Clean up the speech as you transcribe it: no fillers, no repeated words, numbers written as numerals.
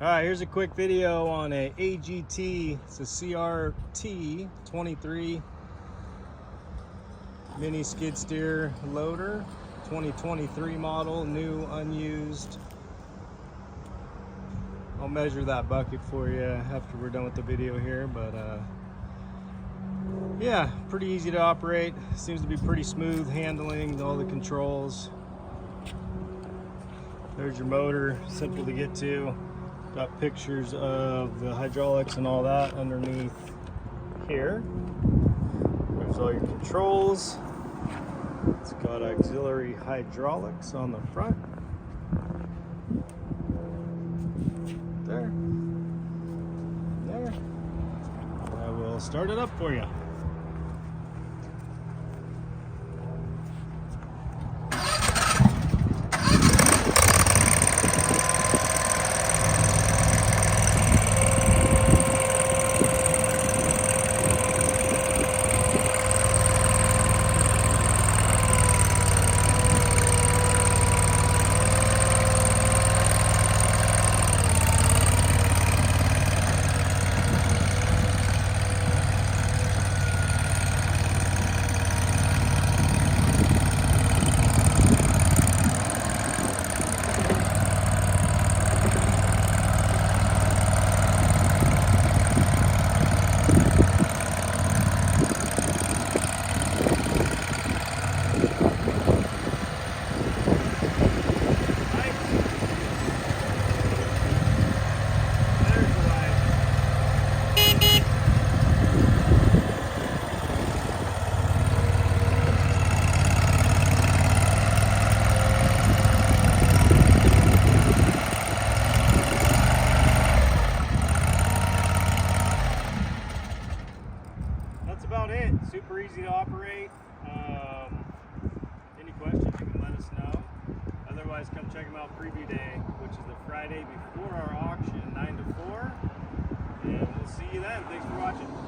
Alright, here's a quick video on a AGT. It's a CRT23 mini skid steer loader, 2023 model, new, unused. I'll measure that bucket for you after we're done with the video here, but yeah, pretty easy to operate. Seems to be pretty smooth handling, all the controls. There's your motor, simple to get to. Got pictures of the hydraulics and all that underneath here. There's all your controls. It's got auxiliary hydraulics on the front. There. There. I will start it up for you. That's about it. Super easy to operate. Any questions, you can let us know. Otherwise, come check them out preview day, which is the Friday before our auction, 9 to 4. And we'll see you then. Thanks for watching.